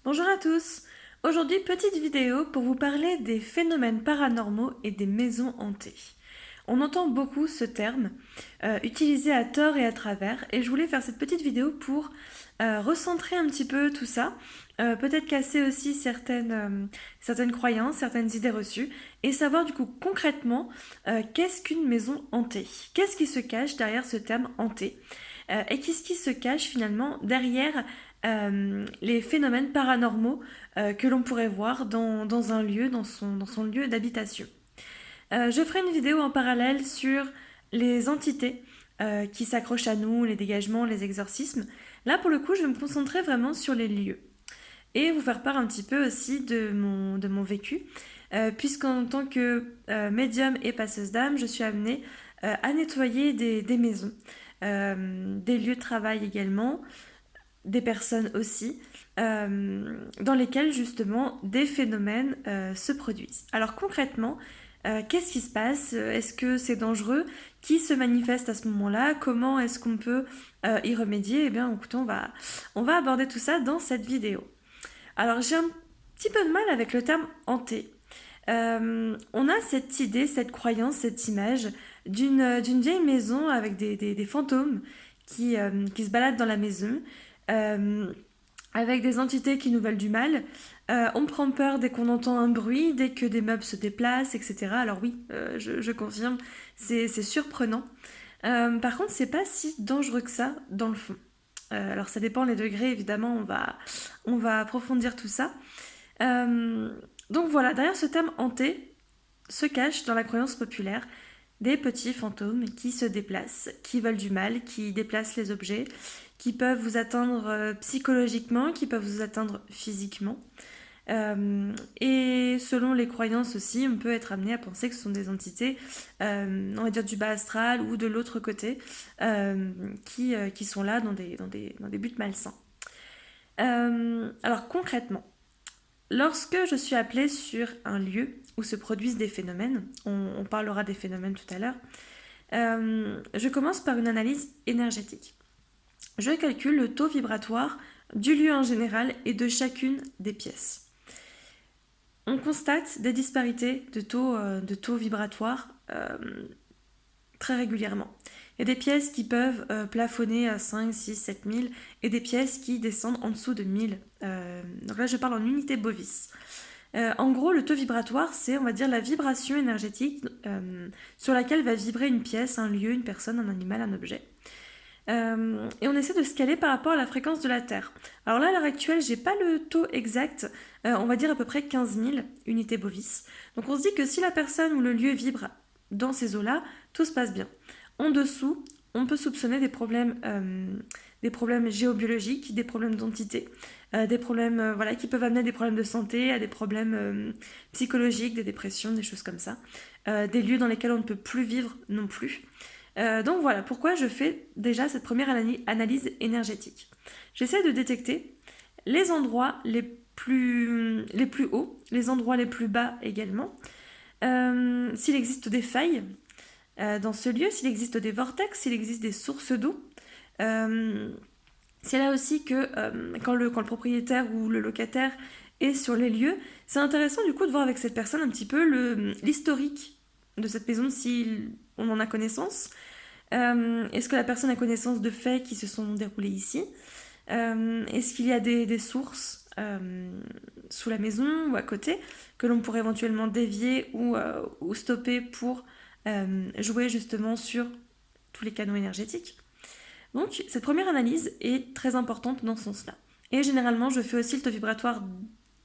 Bonjour à tous. Aujourd'hui, petite vidéo pour vous parler des phénomènes paranormaux et des maisons hantées. On entend beaucoup ce terme utilisé à tort et à travers, et je voulais faire cette petite vidéo pour recentrer un petit peu tout ça, peut-être casser aussi certaines croyances, certaines idées reçues, et savoir du coup concrètement qu'est-ce qu'une maison hantée. Qu'est-ce qui se cache derrière ce terme hanté, et qu'est-ce qui se cache finalement derrière les phénomènes paranormaux que l'on pourrait voir dans un lieu, dans son lieu d'habitation. Je ferai une vidéo en parallèle sur les entités qui s'accrochent à nous, les dégagements, les exorcismes. Là, pour le coup, je vais me concentrer vraiment sur les lieux et vous faire part un petit peu aussi de mon vécu, puisqu'en tant que médium et passeuse d'âme, je suis amenée à nettoyer des maisons, des lieux de travail également, des personnes aussi, dans lesquelles justement des phénomènes se produisent. Alors concrètement, qu'est-ce qui se passe? Est-ce que c'est dangereux? Qui se manifeste à ce moment-là? Comment est-ce qu'on peut y remédier? Eh bien, écoutez, on va aborder tout ça dans cette vidéo. Alors, j'ai un petit peu de mal avec le terme hanté. On a cette idée, cette croyance, cette image d'une vieille maison avec des fantômes qui se baladent dans la maison, euh, avec des entités qui nous veulent du mal. On prend peur dès qu'on entend un bruit, dès que des meubles se déplacent, etc. Alors oui, je confirme, c'est surprenant. Par contre, c'est pas si dangereux que ça dans le fond. Alors ça dépend les degrés, évidemment, on va approfondir tout ça. Euh, donc voilà, derrière ce terme hanté se cache dans la croyance populaire des petits fantômes qui se déplacent, qui veulent du mal, qui déplacent les objets, qui peuvent vous atteindre psychologiquement, qui peuvent vous atteindre physiquement. Et selon les croyances aussi, on peut être amené à penser que ce sont des entités, on va dire du bas astral ou de l'autre côté, qui sont là dans des buts malsains. Alors concrètement, lorsque je suis appelée sur un lieu où se produisent des phénomènes, on parlera des phénomènes tout à l'heure, je commence par une analyse énergétique. Je calcule le taux vibratoire du lieu en général et de chacune des pièces. On constate des disparités de taux vibratoires très régulièrement. Il y a des pièces qui peuvent plafonner à 5, 6, 7 000 et des pièces qui descendent en dessous de 1000. Donc là, je parle en unité bovis. En gros, le taux vibratoire, c'est, on va dire, la vibration énergétique sur laquelle va vibrer une pièce, un lieu, une personne, un animal, un objet. Et on essaie de se caler par rapport à la fréquence de la Terre. Alors là, à l'heure actuelle, j'ai pas le taux exact, on va dire à peu près 15 000 unités bovis. Donc on se dit que si la personne ou le lieu vibre dans ces eaux-là, tout se passe bien. En dessous, on peut soupçonner des problèmes géobiologiques, des problèmes d'entité, des problèmes voilà, qui peuvent amener à des problèmes de santé, à des problèmes psychologiques, des dépressions, des choses comme ça. Des lieux dans lesquels on ne peut plus vivre non plus. Donc voilà pourquoi je fais déjà cette première analyse énergétique. J'essaie de détecter les endroits les plus hauts, les endroits les plus bas également, s'il existe des failles dans ce lieu, s'il existe des vortex, s'il existe des sources d'eau. Euh, c'est là aussi que quand le propriétaire ou le locataire est sur les lieux, c'est intéressant du coup de voir avec cette personne un petit peu l'historique de cette maison si on en a connaissance. Est-ce que la personne a connaissance de faits qui se sont déroulés ici? Est-ce qu'il y a des sources sous la maison ou à côté que l'on pourrait éventuellement dévier ou stopper pour jouer justement sur tous les canaux énergétiques? Donc cette première analyse est très importante dans ce sens-là. Et généralement, je fais aussi le taux vibratoire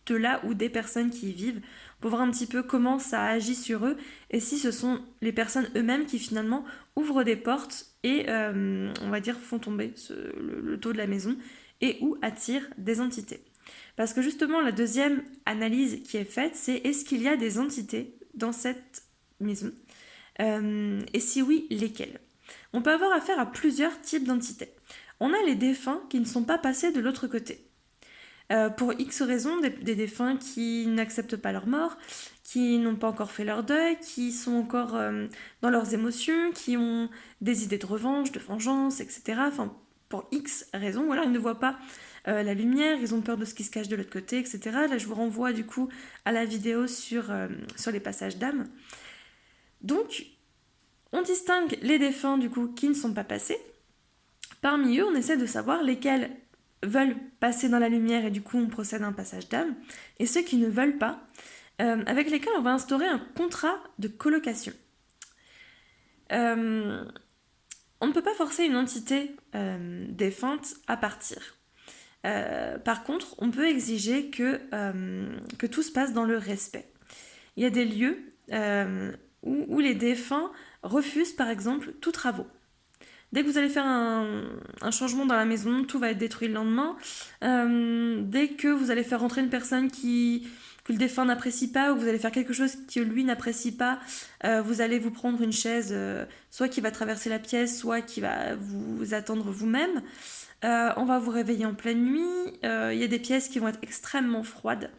de là ou des personnes qui y vivent pour voir un petit peu comment ça agit sur eux et si ce sont les personnes eux-mêmes qui finalement ouvrent des portes et on va dire font tomber le taux de la maison et ou attirent des entités. Parce que justement la deuxième analyse qui est faite, c'est est-ce qu'il y a des entités dans cette maison, et si oui, lesquelles? On peut avoir affaire à plusieurs types d'entités. On a les défunts qui ne sont pas passés de l'autre côté. Pour X raisons, des défunts qui n'acceptent pas leur mort, qui n'ont pas encore fait leur deuil, qui sont encore dans leurs émotions, qui ont des idées de revanche, de vengeance, etc. Enfin, pour X raisons, ou alors ils ne voient pas la lumière, ils ont peur de ce qui se cache de l'autre côté, etc. Là, je vous renvoie du coup à la vidéo sur les passages d'âme. Donc, on distingue les défunts du coup qui ne sont pas passés. Parmi eux, on essaie de savoir lesquels veulent passer dans la lumière et du coup on procède à un passage d'âme, et ceux qui ne veulent pas, avec lesquels on va instaurer un contrat de colocation. On ne peut pas forcer une entité défunte à partir. Par contre, on peut exiger que tout se passe dans le respect. Il y a des lieux où les défunts refusent par exemple tous travaux. Dès que vous allez faire un changement dans la maison, tout va être détruit le lendemain. Dès que vous allez faire rentrer une personne que le défunt n'apprécie pas, ou vous allez faire quelque chose que lui n'apprécie pas, vous allez vous prendre une chaise, soit qui va traverser la pièce, soit qui va vous attendre vous-même. On va vous réveiller en pleine nuit. Il y a des pièces qui vont être extrêmement froides.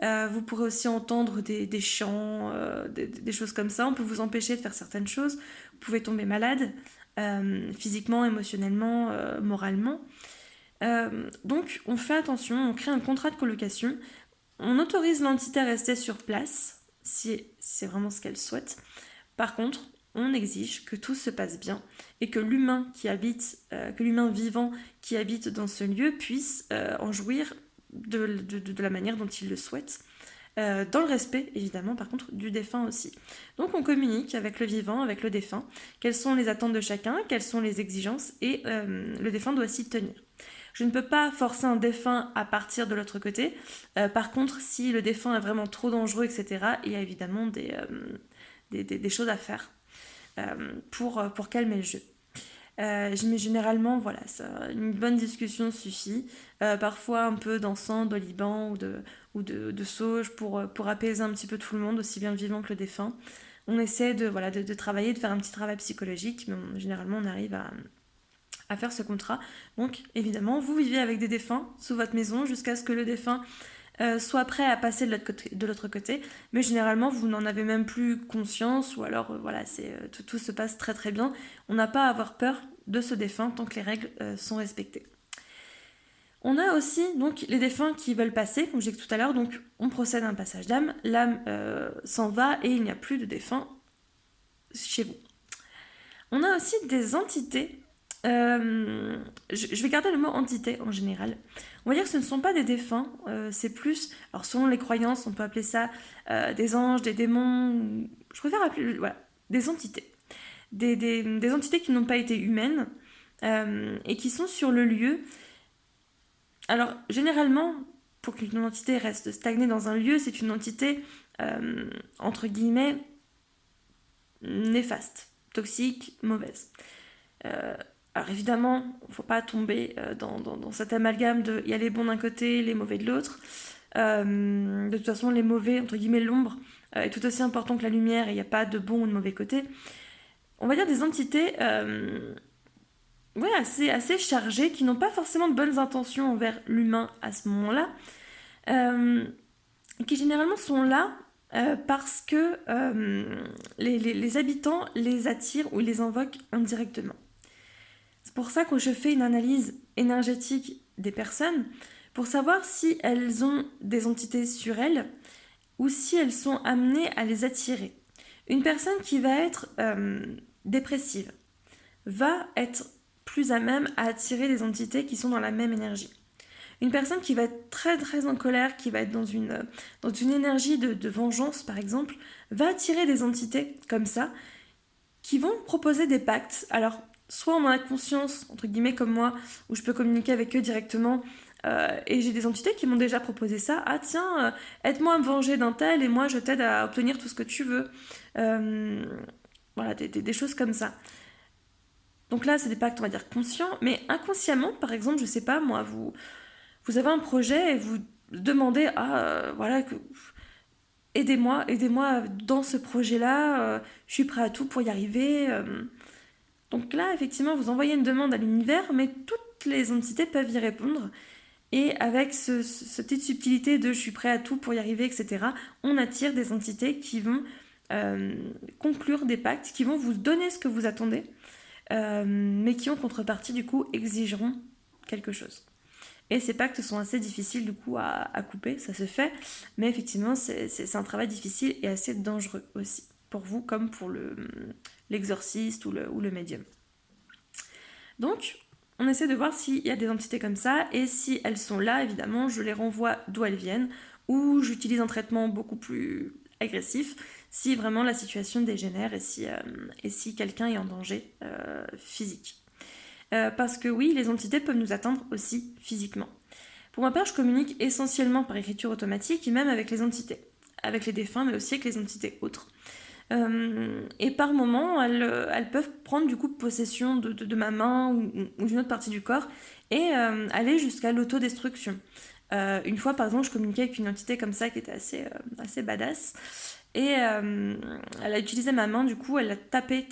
Vous pourrez aussi entendre des chants, des choses comme ça. On peut vous empêcher de faire certaines choses. Vous pouvez tomber malade, physiquement, émotionnellement, moralement. Donc on fait attention, on crée un contrat de colocation. On autorise l'entité à rester sur place, si c'est vraiment ce qu'elle souhaite. Par contre, on exige que tout se passe bien et que l'humain que l'humain vivant qui habite dans ce lieu puisse en jouir de la manière dont il le souhaite. Dans le respect, évidemment, par contre, du défunt aussi. Donc on communique avec le vivant, avec le défunt, quelles sont les attentes de chacun, quelles sont les exigences, et le défunt doit s'y tenir. Je ne peux pas forcer un défunt à partir de l'autre côté. Par contre, si le défunt est vraiment trop dangereux, etc., il y a évidemment des choses à faire pour calmer le jeu. Mais généralement, voilà, une bonne discussion suffit. Parfois un peu d'encens, d'oliban ou de sauge pour apaiser un petit peu tout le monde, aussi bien le vivant que le défunt. On essaie de travailler, de faire un petit travail psychologique, mais généralement on arrive à faire ce contrat. Donc évidemment, vous vivez avec des défunts sous votre maison jusqu'à ce que le défunt soit prêt à passer de l'autre côté, mais généralement vous n'en avez même plus conscience, ou alors voilà, tout se passe très très bien. On n'a pas à avoir peur de ce défunt tant que les règles sont respectées. On a aussi donc les défunts qui veulent passer, comme j'ai dit tout à l'heure, donc on procède à un passage d'âme, l'âme s'en va et il n'y a plus de défunt chez vous. On a aussi des entités. Je vais garder le mot entité en général. On va dire que ce ne sont pas des défunts, c'est plus, alors selon les croyances, on peut appeler ça des anges, des démons, je préfère appeler, voilà, des entités. Des entités qui n'ont pas été humaines et qui sont sur le lieu. Alors, généralement, pour qu'une entité reste stagnée dans un lieu, c'est une entité, entre guillemets, néfaste, toxique, mauvaise. Alors évidemment, il ne faut pas tomber dans cet amalgame de il y a les bons d'un côté, les mauvais de l'autre. De toute façon, les mauvais, entre guillemets, l'ombre est tout aussi important que la lumière et il n'y a pas de bon ou de mauvais côté. On va dire des entités assez chargées qui n'ont pas forcément de bonnes intentions envers l'humain à ce moment-là, qui généralement sont là parce que les habitants les attirent ou les invoquent indirectement. C'est pour ça que je fais une analyse énergétique des personnes pour savoir si elles ont des entités sur elles ou si elles sont amenées à les attirer. Une personne qui va être dépressive va être plus à même à attirer des entités qui sont dans la même énergie. Une personne qui va être très très en colère, qui va être dans une énergie de vengeance par exemple, va attirer des entités comme ça qui vont proposer des pactes. Alors soit on en a conscience, entre guillemets comme moi, où je peux communiquer avec eux directement, et j'ai des entités qui m'ont déjà proposé ça. Ah tiens, aide-moi à me venger d'un tel et moi je t'aide à obtenir tout ce que tu veux. Voilà, des choses comme ça. Donc là, c'est des pactes, on va dire, conscients, mais inconsciemment, par exemple, je sais pas, moi, vous avez un projet et vous demandez, voilà, aidez-moi dans ce projet-là, je suis prêt à tout pour y arriver. Donc là, effectivement, vous envoyez une demande à l'univers, mais toutes les entités peuvent y répondre. Et avec cette petite subtilité de je suis prêt à tout pour y arriver, etc., on attire des entités qui vont conclure des pactes, qui vont vous donner ce que vous attendez, mais qui en contrepartie, du coup, exigeront quelque chose. Et ces pactes sont assez difficiles du coup à couper, ça se fait, mais effectivement c'est un travail difficile et assez dangereux aussi, pour vous comme pour l'exorciste ou le médium. Donc, on essaie de voir s'il y a des entités comme ça, et si elles sont là, évidemment, je les renvoie d'où elles viennent, ou j'utilise un traitement beaucoup plus agressif, si vraiment la situation dégénère et si quelqu'un est en danger physique. Parce que oui, les entités peuvent nous atteindre aussi physiquement. Pour ma part, je communique essentiellement par écriture automatique, et même avec les entités, avec les défunts, mais aussi avec les entités autres. Et par moments, elles peuvent prendre du coup possession de ma main ou d'une autre partie du corps et aller jusqu'à l'autodestruction. Une fois, par exemple, je communiquais avec une entité comme ça qui était assez badass. Et elle a utilisé ma main, du coup, elle a tapé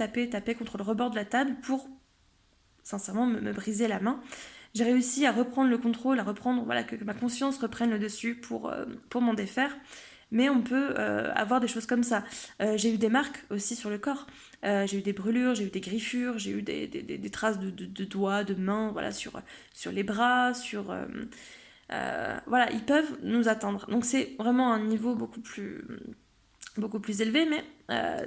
contre le rebord de la table pour, sincèrement, me briser la main. J'ai réussi à reprendre le contrôle, voilà, que ma conscience reprenne le dessus pour m'en défaire. Mais on peut avoir des choses comme ça. J'ai eu des marques aussi sur le corps. J'ai eu des brûlures, j'ai eu des griffures, j'ai eu des traces de doigts, de mains, voilà, sur les bras, voilà, ils peuvent nous atteindre. Donc c'est vraiment un niveau beaucoup plus élevé, mais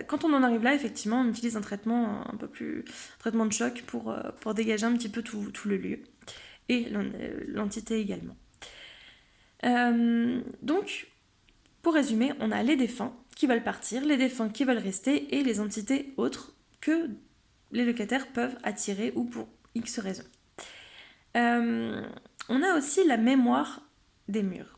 quand on en arrive là, effectivement, on utilise un traitement un peu plus, un traitement de choc pour dégager un petit peu tout le lieu. Et l'entité également. Donc, pour résumer, on a les défunts qui veulent partir, les défunts qui veulent rester et les entités autres que les locataires peuvent attirer ou pour X raisons. On a aussi la mémoire des murs.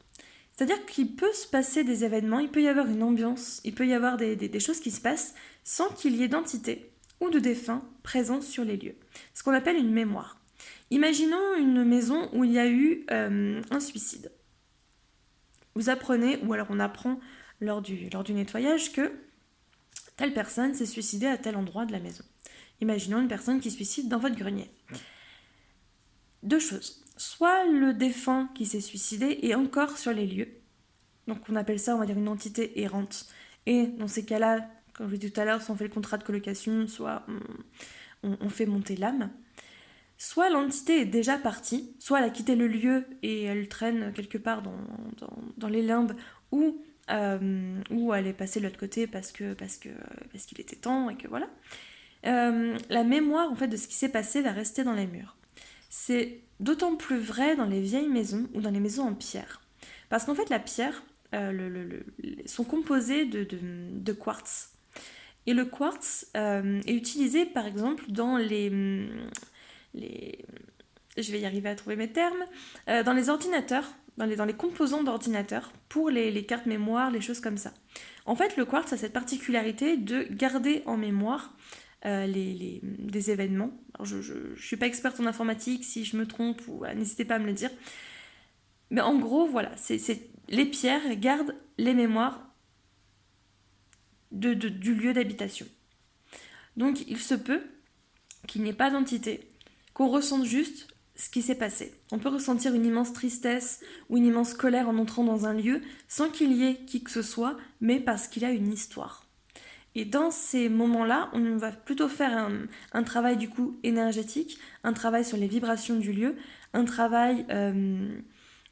C'est-à-dire qu'il peut se passer des événements, il peut y avoir une ambiance, il peut y avoir des choses qui se passent sans qu'il y ait d'entités ou de défunts présents sur les lieux. Ce qu'on appelle une mémoire. Imaginons une maison où il y a eu un suicide. Vous apprenez, ou alors on apprend lors du nettoyage, que telle personne s'est suicidée à tel endroit de la maison. Imaginons une personne qui se suicide dans votre grenier. Deux choses. Soit le défunt qui s'est suicidé est encore sur les lieux. Donc on appelle ça, on va dire, une entité errante. Et dans ces cas-là, comme je l'ai dit tout à l'heure, soit on fait le contrat de colocation, soit on fait monter l'âme. Soit l'entité est déjà partie, soit elle a quitté le lieu et elle traîne quelque part dans les limbes, ou elle est passée de l'autre côté parce qu'il était temps et que voilà. La mémoire en fait de ce qui s'est passé va rester dans les murs. C'est d'autant plus vrai dans les vieilles maisons ou dans les maisons en pierre. Parce qu'en fait la pierre sont composées de quartz. Et le quartz est utilisé par exemple dans je vais y arriver à trouver mes termes, dans les ordinateurs, dans les composants d'ordinateurs, pour les cartes mémoire, les choses comme ça. En fait, le quartz a cette particularité de garder en mémoire des événements. Alors, je ne suis pas experte en informatique, si je me trompe, n'hésitez pas à me le dire. Mais en gros, voilà, les pierres gardent les mémoires du lieu d'habitation. Donc, il se peut qu'il n'y ait pas d'entité, qu'on ressente juste ce qui s'est passé. On peut ressentir une immense tristesse ou une immense colère en entrant dans un lieu sans qu'il y ait qui que ce soit, mais parce qu'il y a une histoire. Et dans ces moments-là, on va plutôt faire un travail du coup énergétique, un travail sur les vibrations du lieu, un travail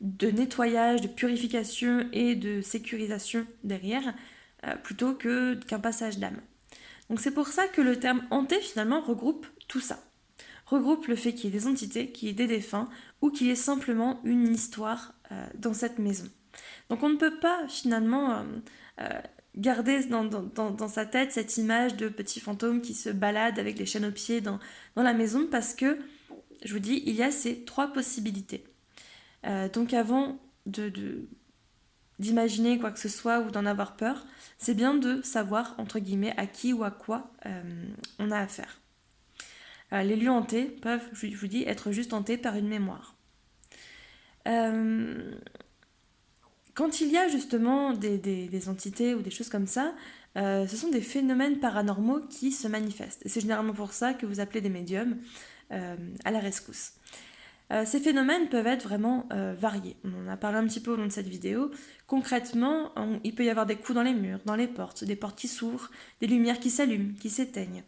de nettoyage, de purification et de sécurisation derrière, plutôt qu'un passage d'âme. Donc c'est pour ça que le terme hanté finalement regroupe tout ça. Regroupe le fait qu'il y ait des entités, qu'il y ait des défunts ou qu'il y ait simplement une histoire dans cette maison. Donc on ne peut pas finalement garder dans sa tête cette image de petit fantôme qui se balade avec les chaînes aux pieds dans la maison parce que, je vous dis, il y a ces trois possibilités. Donc avant d'imaginer quoi que ce soit ou d'en avoir peur, c'est bien de savoir, entre guillemets, à qui ou à quoi on a affaire. Les lieux hantés peuvent, je vous dis, être juste hantés par une mémoire. Quand il y a justement des entités ou des choses comme ça, ce sont des phénomènes paranormaux qui se manifestent. Et c'est généralement pour ça que vous appelez des médiums à la rescousse. Ces phénomènes peuvent être vraiment variés. On en a parlé un petit peu au long de cette vidéo. Concrètement, il peut y avoir des coups dans les murs, dans les portes, des portes qui s'ouvrent, des lumières qui s'allument, qui s'éteignent,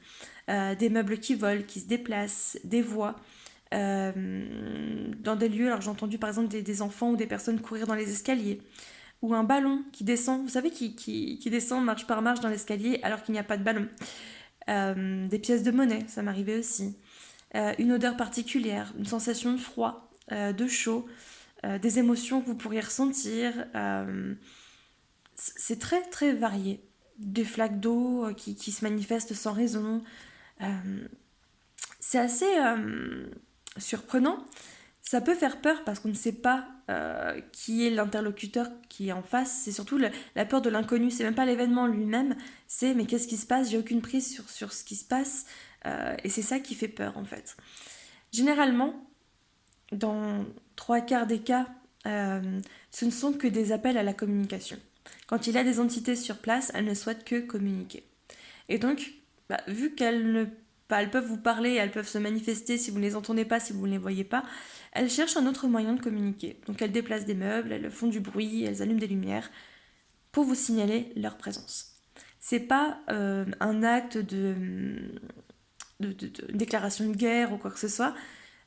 des meubles qui volent, qui se déplacent, des voix. dans des lieux, alors j'ai entendu par exemple des enfants ou des personnes courir dans les escaliers, ou un ballon qui descend, vous savez, qui descend marche par marche dans l'escalier alors qu'il n'y a pas de ballon. Des pièces de monnaie, ça m'arrivait aussi. Une odeur particulière, une sensation de froid, de chaud, des émotions que vous pourriez ressentir. C'est très très varié. Des flaques d'eau qui se manifestent sans raison. Euh, c'est assez surprenant. Ça peut faire peur parce qu'on ne sait pas qui est l'interlocuteur qui est en face. C'est surtout la peur de l'inconnu. C'est même pas l'événement lui-même. C'est mais qu'est-ce qui se passe? J'ai aucune prise sur ce qui se passe. Et c'est ça qui fait peur en fait. Généralement, dans trois quarts des cas, ce ne sont que des appels à la communication. Quand il y a des entités sur place, elles ne souhaitent que communiquer. Et donc, vu elles peuvent vous parler, elles peuvent se manifester si vous ne les entendez pas, si vous ne les voyez pas, elles cherchent un autre moyen de communiquer. Donc elles déplacent des meubles, elles font du bruit, elles allument des lumières pour vous signaler leur présence. C'est pas un acte de déclaration de guerre ou quoi que ce soit.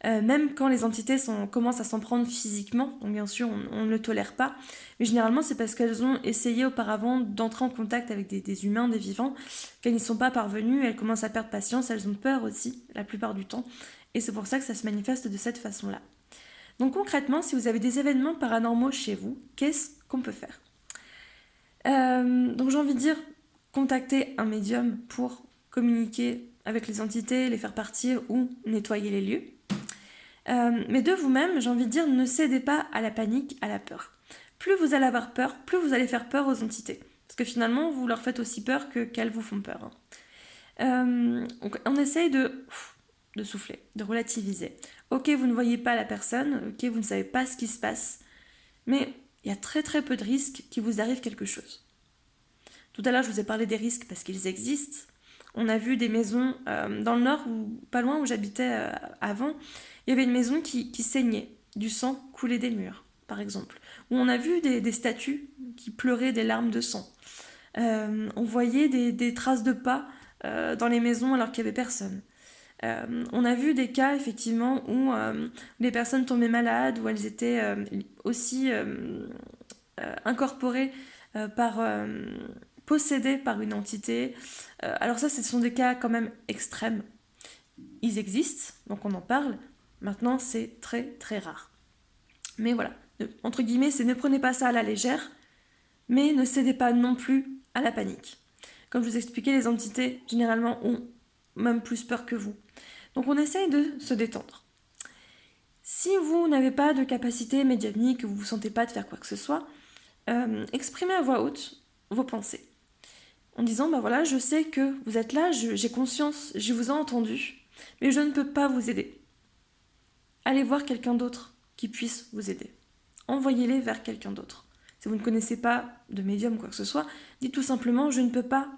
Même quand les entités commencent à s'en prendre physiquement, donc bien sûr on ne le tolère pas, mais généralement c'est parce qu'elles ont essayé auparavant d'entrer en contact avec des humains, des vivants, qu'elles n'y sont pas parvenues, elles commencent à perdre patience, elles ont peur aussi, la plupart du temps, et c'est pour ça que ça se manifeste de cette façon-là. Donc concrètement, si vous avez des événements paranormaux chez vous, qu'est-ce qu'on peut faire? Donc j'ai envie de dire, contacter un médium pour communiquer avec les entités, les faire partir ou nettoyer les lieux. Mais de vous-même, j'ai envie de dire, ne cédez pas à la panique, à la peur. Plus vous allez avoir peur, plus vous allez faire peur aux entités. Parce que finalement, vous leur faites aussi peur qu'elles vous font peur. Donc on essaye de souffler, de relativiser. Ok, vous ne voyez pas la personne, ok, vous ne savez pas ce qui se passe, mais il y a très très peu de risques qu'il vous arrive quelque chose. Tout à l'heure, je vous ai parlé des risques parce qu'ils existent. On a vu des maisons dans le nord, ou pas loin où j'habitais avant, il y avait une maison qui saignait, du sang coulait des murs, par exemple. Où on a vu des statues qui pleuraient des larmes de sang. On voyait des traces de pas dans les maisons alors qu'il n'y avait personne. On a vu des cas effectivement où les personnes tombaient malades, où elles étaient aussi incorporées possédées par une entité. Alors ça, ce sont des cas quand même extrêmes. Ils existent, donc on en parle. Maintenant, c'est très très rare. Mais voilà, entre guillemets, c'est ne prenez pas ça à la légère, mais ne cédez pas non plus à la panique. Comme je vous expliquais, les entités généralement ont même plus peur que vous. Donc on essaye de se détendre. Si vous n'avez pas de capacité médiumnique, que vous ne vous sentez pas de faire quoi que ce soit, exprimez à voix haute vos pensées. En disant, voilà, je sais que vous êtes là, j'ai conscience, je vous ai entendu, mais je ne peux pas vous aider. Allez voir quelqu'un d'autre qui puisse vous aider. Envoyez-les vers quelqu'un d'autre. Si vous ne connaissez pas de médium ou quoi que ce soit, dites tout simplement, je ne peux pas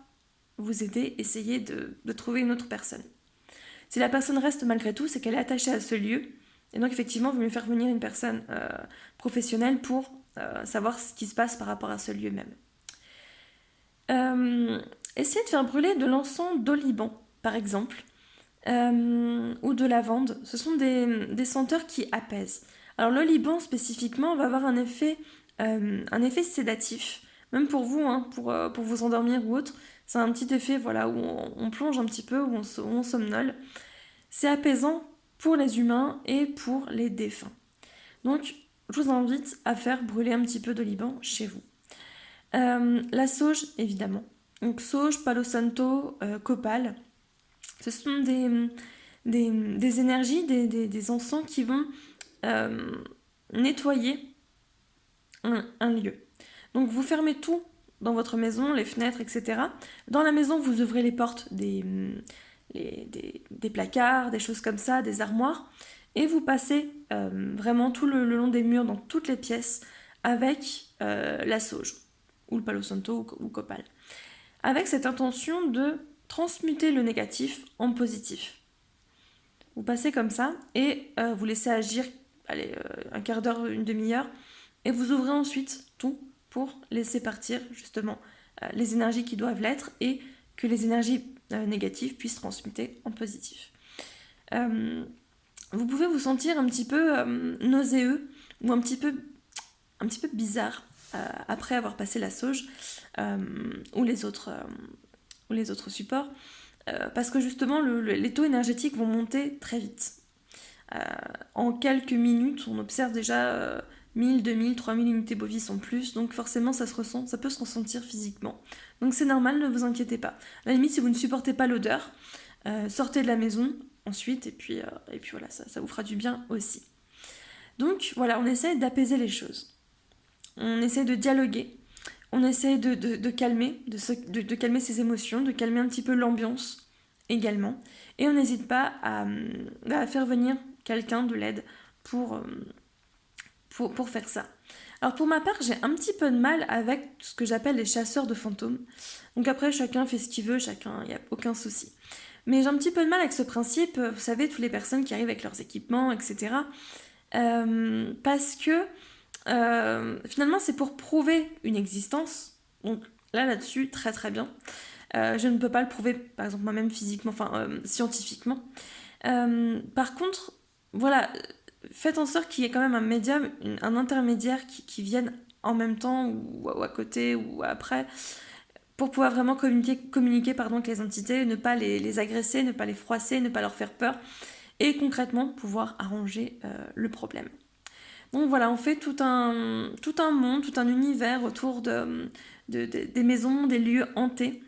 vous aider, essayez de trouver une autre personne. Si la personne reste malgré tout, c'est qu'elle est attachée à ce lieu, et donc effectivement, il vaut mieux faire venir une personne professionnelle pour savoir ce qui se passe par rapport à ce lieu même. Essayez de faire brûler de l'encens d'oliban, par exemple, ou de lavande. Ce sont des senteurs qui apaisent. Alors l'oliban spécifiquement va avoir un effet sédatif, même pour vous, pour vous endormir ou autre. C'est un petit effet où on plonge un petit peu, où on somnole. C'est apaisant pour les humains et pour les défunts. Donc je vous invite à faire brûler un petit peu d'oliban chez vous. La sauge, évidemment. Donc sauge, palo santo, copal. Ce sont des énergies, des encens qui vont nettoyer un lieu. Donc vous fermez tout dans votre maison, les fenêtres, etc. Dans la maison, vous ouvrez les portes des placards, des choses comme ça, des armoires, et vous passez vraiment tout le long des murs, dans toutes les pièces, avec la sauge, ou le palo santo, ou copal. Avec cette intention de transmuter le négatif en positif. Vous passez comme ça, et vous laissez agir un quart d'heure, une demi-heure, et vous ouvrez ensuite tout pour laisser partir justement les énergies qui doivent l'être, et que les énergies négatives puissent transmuter en positif. vous pouvez vous sentir un petit peu nauséeux ou un petit peu bizarre après avoir passé la sauge euh, ou, ou les autres supports, parce que justement les taux énergétiques vont monter très vite. Euh, En quelques minutes, on observe déjà 1000, 2000, 3000 unités bovies en plus, donc forcément ça se ressent, ça peut se ressentir physiquement. Donc c'est normal, ne vous inquiétez pas. À la limite, si vous ne supportez pas l'odeur, sortez de la maison ensuite, et puis voilà, ça vous fera du bien aussi. Donc voilà, on essaie d'apaiser les choses. On essaie de dialoguer, on essaie de calmer, de calmer ses émotions, de calmer un petit peu l'ambiance également. Et on n'hésite pas à faire venir quelqu'un de l'aide pour, euh, pour faire ça. Alors pour ma part, j'ai un petit peu de mal avec ce que j'appelle les chasseurs de fantômes. Donc après, chacun fait ce qu'il veut, chacun, il n'y a aucun souci. Mais j'ai un petit peu de mal avec ce principe, vous savez, toutes les personnes qui arrivent avec leurs équipements, etc. Parce que finalement, c'est pour prouver une existence. Donc là-dessus, très très bien. Je ne peux pas le prouver, par exemple, moi-même physiquement, enfin scientifiquement. Par contre, voilà, faites en sorte qu'il y ait quand même un médium, un intermédiaire qui vienne en même temps ou à côté ou après pour pouvoir vraiment communiquer pardon, avec les entités, ne pas les agresser, ne pas les froisser, ne pas leur faire peur et concrètement pouvoir arranger le problème. Donc voilà, on fait tout un monde, tout un univers autour des maisons, des lieux hantés.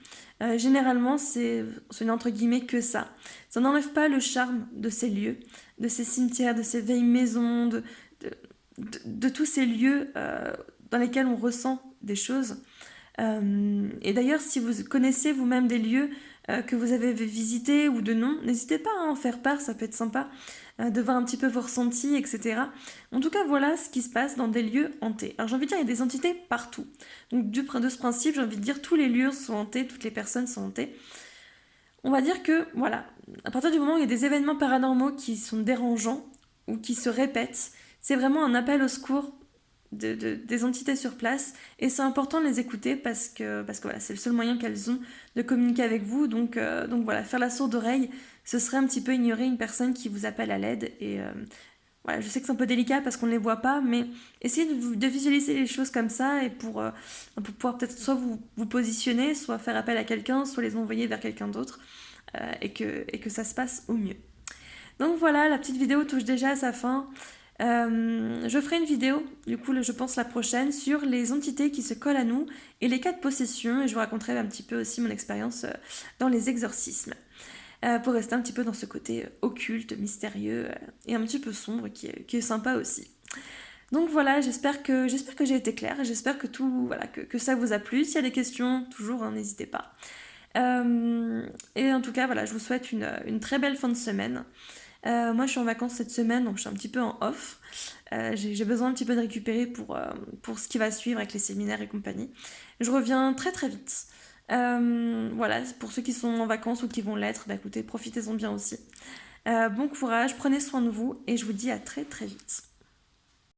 Généralement, ce n'est entre guillemets que ça. Ça n'enlève pas le charme de ces lieux, de ces cimetières, de ces vieilles maisons, de, de tous ces lieux dans lesquels on ressent des choses. Et d'ailleurs, si vous connaissez vous-même des lieux que vous avez visités ou de non, n'hésitez pas à en faire part, ça peut être sympa de voir un petit peu vos ressentis, etc. En tout cas, voilà ce qui se passe dans des lieux hantés. Alors j'ai envie de dire, il y a des entités partout. Donc de ce principe, j'ai envie de dire, tous les lieux sont hantés, toutes les personnes sont hantées. On va dire que, voilà, à partir du moment où il y a des événements paranormaux qui sont dérangeants ou qui se répètent, c'est vraiment un appel au secours des entités sur place et c'est important de les écouter parce que voilà, c'est le seul moyen qu'elles ont de communiquer avec vous. Donc voilà, faire la sourde oreille, ce serait un petit peu ignorer une personne qui vous appelle à l'aide. Et voilà, je sais que c'est un peu délicat parce qu'on ne les voit pas, mais essayez de visualiser les choses comme ça et pour pouvoir peut-être soit vous positionner, soit faire appel à quelqu'un, soit les envoyer vers quelqu'un d'autre et que ça se passe au mieux. Donc voilà, la petite vidéo touche déjà à sa fin. Je ferai une vidéo, du coup, je pense la prochaine, sur les entités qui se collent à nous et les cas de possession. Et je vous raconterai un petit peu aussi mon expérience dans les exorcismes. Pour rester un petit peu dans ce côté occulte, mystérieux et un petit peu sombre qui est sympa aussi. Donc voilà, j'espère que j'ai été claire, j'espère que voilà, que ça vous a plu. S'il y a des questions, toujours, hein, n'hésitez pas. Et en tout cas, voilà, je vous souhaite une très belle fin de semaine. Moi, je suis en vacances cette semaine, donc je suis un petit peu en off. J'ai besoin un petit peu de récupérer pour ce qui va suivre avec les séminaires et compagnie. Je reviens très très vite. Voilà, pour ceux qui sont en vacances ou qui vont l'être, bah écoutez, profitez-en bien aussi. Bon courage, prenez soin de vous et je vous dis à très très vite.